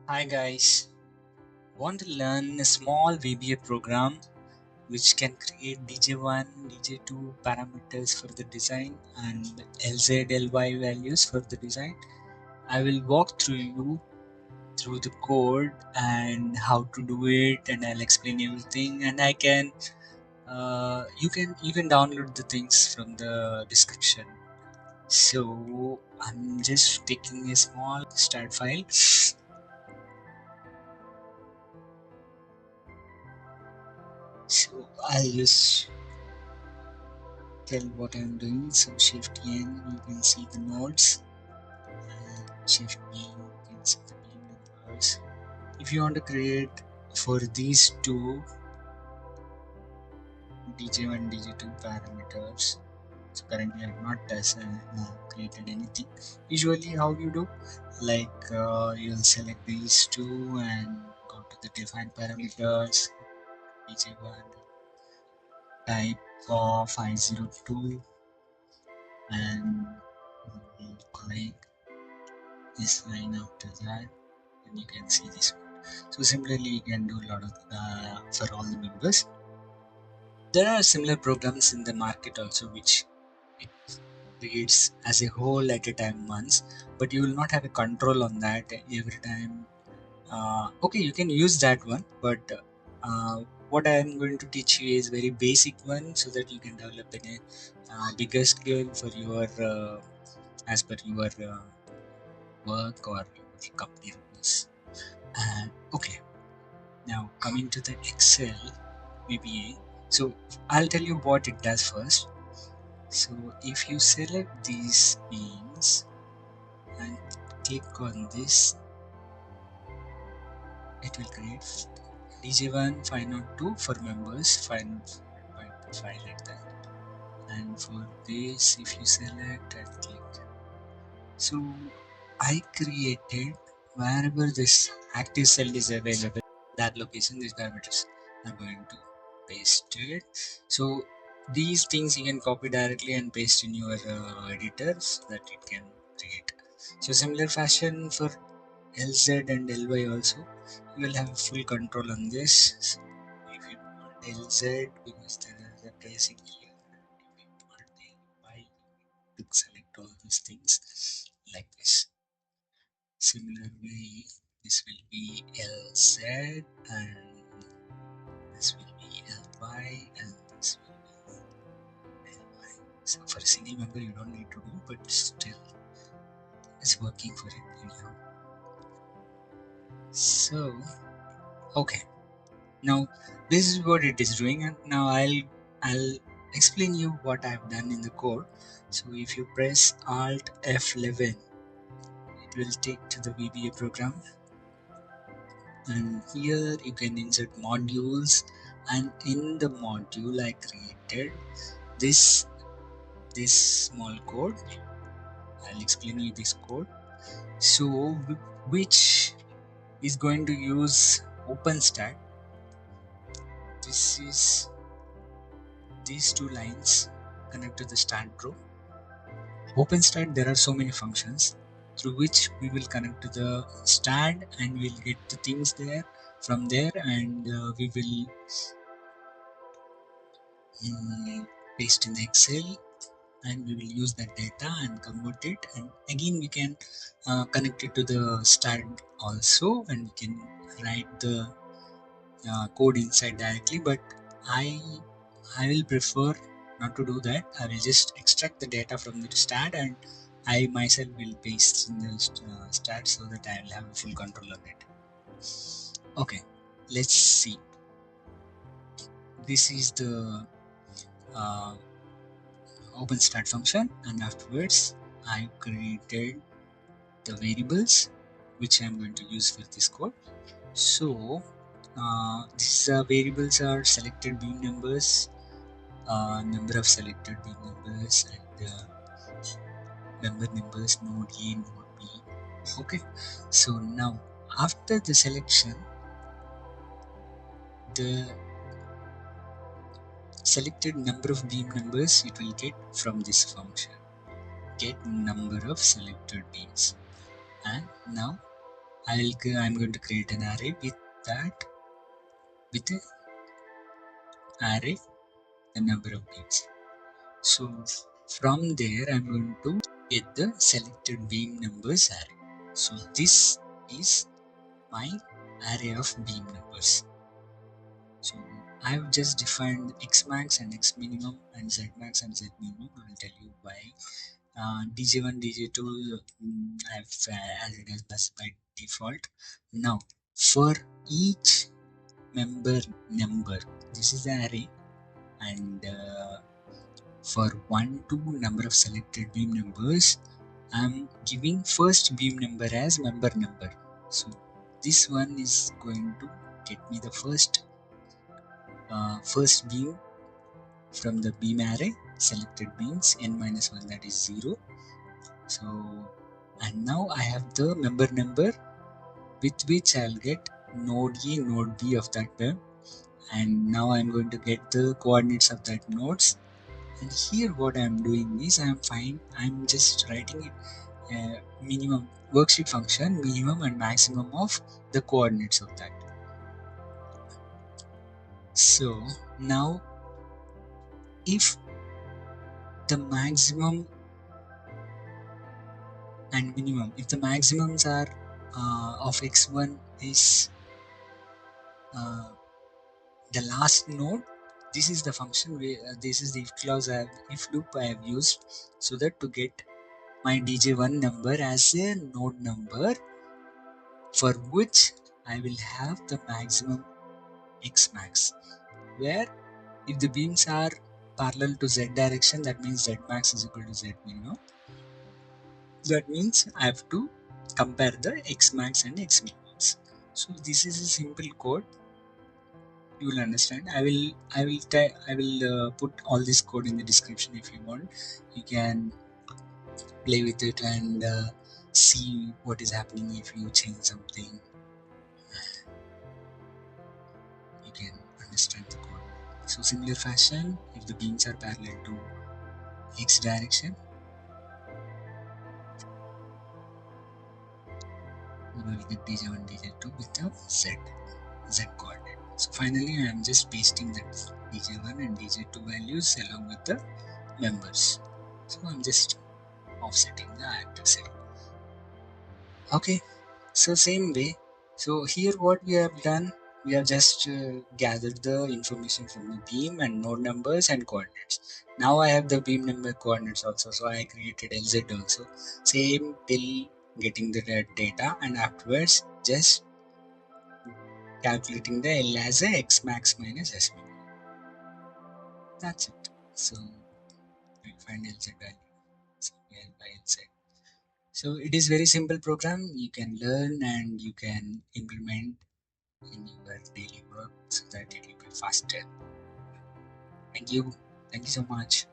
Hi guys, want to learn a small VBA program which can create DJ1 DJ2 parameters for the design and LZ LY values for the design. I will walk you through the code and how to do it, and I'll explain everything, and you can download the things from the description. So I'm just taking a small start file. So I'll just tell what I'm doing. So shift N, you can see the nodes, and shift B, you can see the beam numbers. If you want to create for these two DJ1 DJ2 parameters, so currently I have not created anything. Usually how you do, like you'll select these two and go to the define parameters, DJ1 type of 502, and we'll click this line after that, and you can see this one. So similarly you can do a lot of for all the members. There are similar programs in the market also which it creates as a whole at a time once, but you will not have a control on that every time. Okay, you can use that one, but what I am going to teach you is very basic one so that you can develop in a bigger scale for your as per your work or your company rules. And okay, now coming to the Excel VBA. So I'll tell you what it does first. So if you select these beams and click on this, it will create DJ1 502 for members, 505 like that. And for this, if you select and click, so I created wherever this active cell is available, that location, these parameters are going to paste it. So these things you can copy directly and paste in your editor so that it can create. So similar fashion for LZ and LY also, you will have full control on this. So if you want LZ, because there is a tracing here, if you want LY, you need to select all these things like this. Similar way, this will be LZ and this will be LY and this will be LY. So for a single member you don't need to do, but still it's working for it anyhow. So okay, now this is what it is doing, and now I'll explain you what I've done in the code. So if you press Alt F11, it will take to the VBA program, and here you can insert modules, and in the module I created this small code. I'll explain you this code. So which is going to use OpenSTAAD. This is these two lines connect to the STAAD.Pro. OpenSTAAD, there are so many functions through which we will connect to the STAAD and we'll get the things there from there, and we will paste in the Excel, and we will use that data and convert it, and again we can connect it to the STAAD also, and we can write the code inside directly, but I will prefer not to do that. I will just extract the data from the STAAD and I myself will paste in the STAAD so that I will have full control of it. Okay, let's see. This is the OpenSTAAD function, and afterwards I created the variables which I am going to use for this code. So these variables are selected beam numbers, number of selected beam numbers, and member numbers, node A, node B. Okay, so now after the selection, the selected number of beam numbers it will get from this function, get number of selected beams. And now I'm going to create an array with a array the number of beams. So from there I'm going to get the selected beam numbers array. So this is my array of beam numbers. So I've just defined x max and x minimum and z max and z minimum. I will tell you why. DJ1 DJ2 I've added as by default. Now for each member number, this is the array, and for 1 to number of selected beam numbers, I'm giving first beam number as member number. So this one is going to get me the first beam from the beam array, selected beams n minus 1, that is 0. So and now I have the member number with which I'll get node A, node B of that beam, and now I'm going to get the coordinates of that nodes. And here what I'm doing is I'm just writing it minimum worksheet function, minimum and maximum of the coordinates of that. So now if the maximum and minimum, if the maximums are of x1 is the last node, this is the function this is the if clause if loop I have used, so that to get my DJ1 number as a node number for which I will have the maximum x max, where if the beams are parallel to z direction, that means z max is equal to z minimum. That means I have to compare the x max and x minimums. So this is a simple code. You will understand. I will put all this code in the description. If you want, you can play with it and see what is happening if you change something. You can understand the code. So similar fashion, if the beams are parallel to x direction, we will get DJ1 DJ2 with the z coordinate. So finally I am just pasting that DJ1 and DJ2 values along with the members. So I'm just offsetting the active cell. Okay, so same way. So here what we have done, we have just gathered the information from the beam and node numbers and coordinates. Now I have the beam number coordinates also, so I created LZ also. Same till getting the data, and afterwards just calculating the L as a x max minus s min. That's it. So we'll find LZ value. So L by LZ. So it is very simple program. You can learn and you can implement in your daily work so that it will be faster. Thank you. Thank you so much.